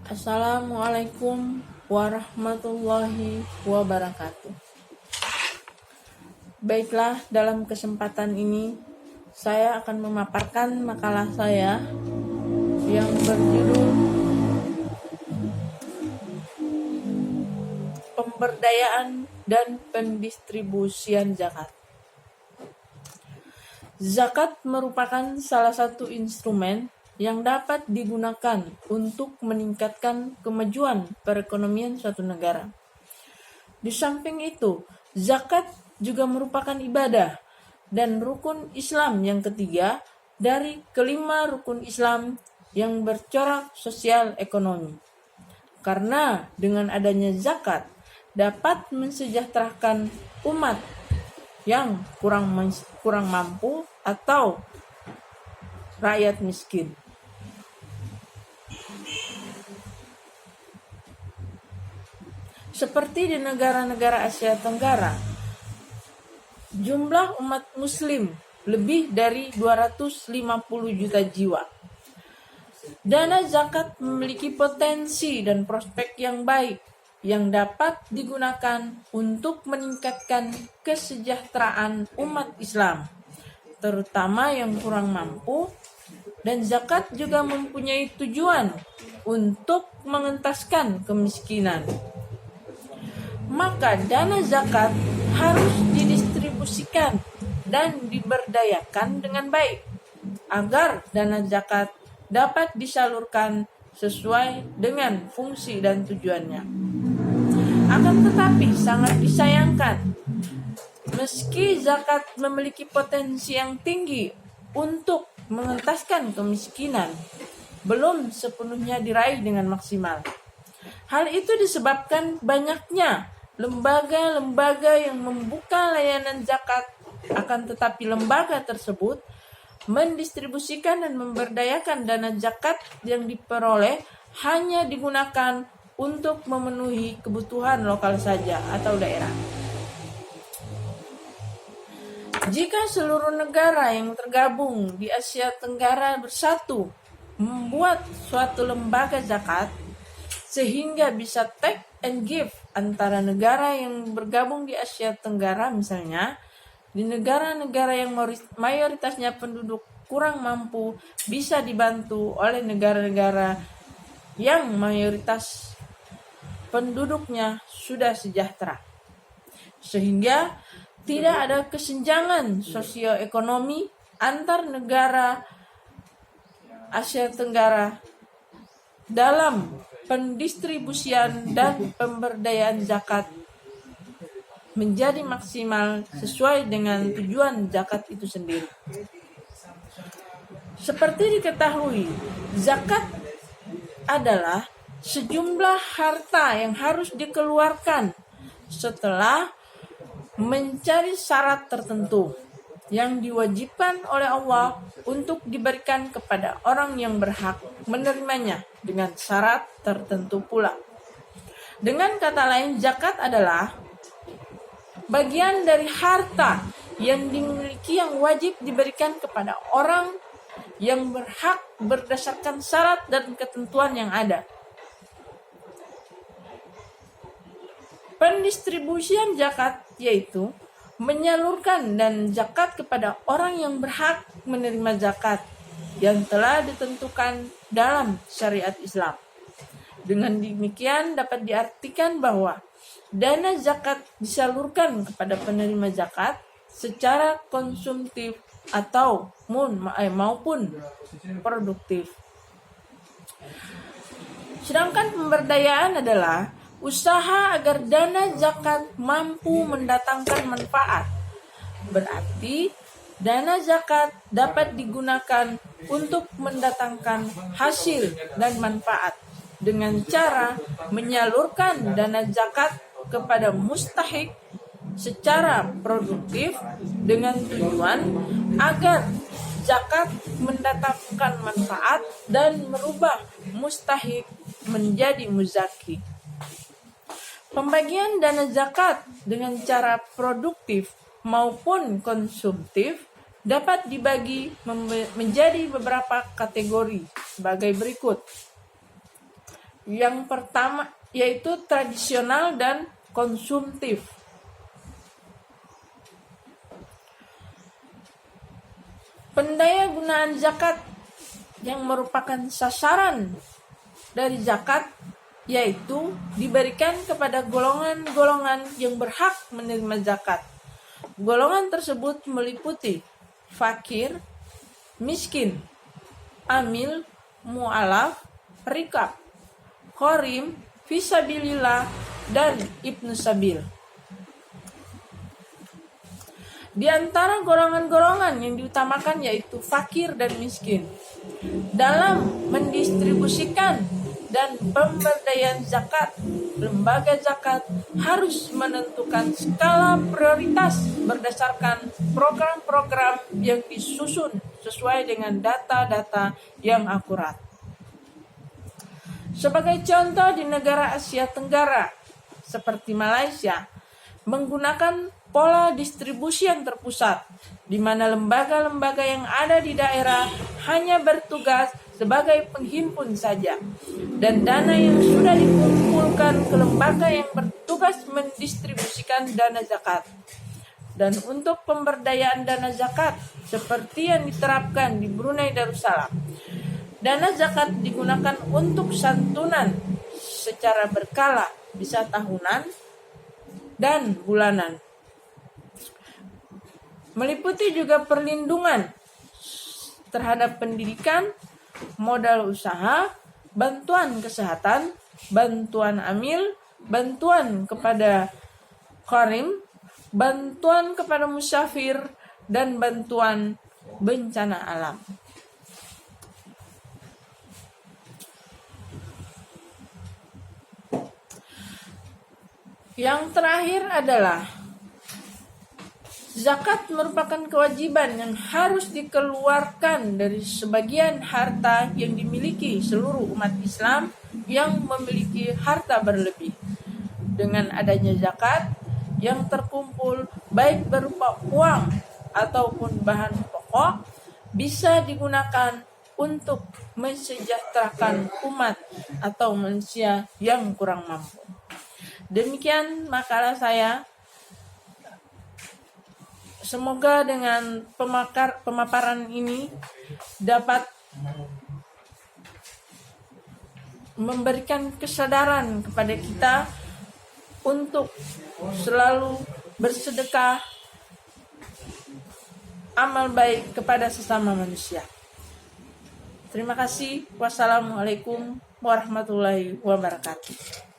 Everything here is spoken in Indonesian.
Assalamualaikum warahmatullahi wabarakatuh. Baiklah, dalam kesempatan ini saya akan memaparkan makalah saya yang berjudul Pemberdayaan dan Pendistribusian Zakat. Zakat merupakan salah satu instrumen yang dapat digunakan untuk meningkatkan kemajuan perekonomian suatu negara. Di samping itu, zakat juga merupakan ibadah dan rukun Islam yang ketiga dari kelima rukun Islam yang bercorak sosial ekonomi. Karena dengan adanya zakat dapat mensejahterakan umat yang kurang mampu atau rakyat miskin. Seperti di negara-negara Asia Tenggara, jumlah umat muslim lebih dari 250 juta jiwa. Dana zakat memiliki potensi dan prospek yang baik yang dapat digunakan untuk meningkatkan kesejahteraan umat Islam, terutama yang kurang mampu, dan zakat juga mempunyai tujuan untuk mengentaskan kemiskinan. Maka dana zakat harus didistribusikan dan diberdayakan dengan baik agar dana zakat dapat disalurkan sesuai dengan fungsi dan tujuannya. Akan tetapi sangat disayangkan, meski zakat memiliki potensi yang tinggi untuk mengentaskan kemiskinan, belum sepenuhnya diraih dengan maksimal. Hal itu disebabkan banyaknya lembaga-lembaga yang membuka layanan zakat, akan tetapi lembaga tersebut mendistribusikan dan memberdayakan dana zakat yang diperoleh hanya digunakan untuk memenuhi kebutuhan lokal saja atau daerah. Jika seluruh negara yang tergabung di Asia Tenggara bersatu membuat suatu lembaga zakat sehingga bisa take and give antara negara yang bergabung di Asia Tenggara, misalnya di negara-negara yang mayoritasnya penduduk kurang mampu bisa dibantu oleh negara-negara yang mayoritas penduduknya sudah sejahtera, sehingga tidak ada kesenjangan sosioekonomi antar negara Asia Tenggara dalam pendistribusian dan pemberdayaan zakat menjadi maksimal sesuai dengan tujuan zakat itu sendiri. Seperti diketahui, zakat adalah sejumlah harta yang harus dikeluarkan setelah mencari syarat tertentu yang diwajibkan oleh Allah untuk diberikan kepada orang yang berhak menerimanya dengan syarat tertentu pula. Dengan kata lain, zakat adalah bagian dari harta yang dimiliki yang wajib diberikan kepada orang yang berhak berdasarkan syarat dan ketentuan yang ada. Pendistribusian zakat yaitu menyalurkan dan zakat kepada orang yang berhak menerima zakat yang telah ditentukan dalam syariat Islam. Dengan demikian dapat diartikan bahwa dana zakat disalurkan kepada penerima zakat secara konsumtif atau maupun produktif. Sedangkan pemberdayaan adalah usaha agar dana zakat mampu mendatangkan manfaat. Berarti dana zakat dapat digunakan untuk mendatangkan hasil dan manfaat dengan cara menyalurkan dana zakat kepada mustahik secara produktif dengan tujuan agar zakat mendatangkan manfaat dan merubah mustahik menjadi muzaki. Pembagian dana zakat dengan cara produktif maupun konsumtif dapat dibagi menjadi beberapa kategori sebagai berikut. Yang pertama yaitu tradisional dan konsumtif. Pendaya gunaan zakat yang merupakan sasaran dari zakat yaitu diberikan kepada golongan-golongan yang berhak menerima zakat. Golongan tersebut meliputi fakir, miskin, amil, mu'alaf, rikab, qorim, fisabilillah, dan ibnu sabil. Di antara golongan-golongan yang diutamakan yaitu fakir dan miskin. Dalam mendistribusikan dan pemberdayaan zakat, lembaga zakat harus menentukan skala prioritas berdasarkan program-program yang disusun sesuai dengan data-data yang akurat. Sebagai contoh, di negara Asia Tenggara seperti Malaysia menggunakan pola distribusi yang terpusat, di mana lembaga-lembaga yang ada di daerah hanya bertugas sebagai penghimpun saja, dan dana yang sudah dikumpulkan ke lembaga yang bertugas mendistribusikan dana zakat. Dan untuk pemberdayaan dana zakat seperti yang diterapkan di Brunei Darussalam, dana zakat digunakan untuk santunan secara berkala, bisa tahunan dan bulanan. Meliputi juga perlindungan terhadap pendidikan, modal usaha, bantuan kesehatan, bantuan amil, bantuan kepada qarim, bantuan kepada musafir, dan bantuan bencana alam. Yang terakhir adalah zakat merupakan kewajiban yang harus dikeluarkan dari sebagian harta yang dimiliki seluruh umat Islam yang memiliki harta berlebih. Dengan adanya zakat yang terkumpul baik berupa uang ataupun bahan pokok bisa digunakan untuk mensejahterakan umat atau manusia yang kurang mampu. Demikian makalah saya. Semoga dengan pemaparan ini dapat memberikan kesadaran kepada kita untuk selalu bersedekah, amal baik kepada sesama manusia. Terima kasih. Wassalamualaikum warahmatullahi wabarakatuh.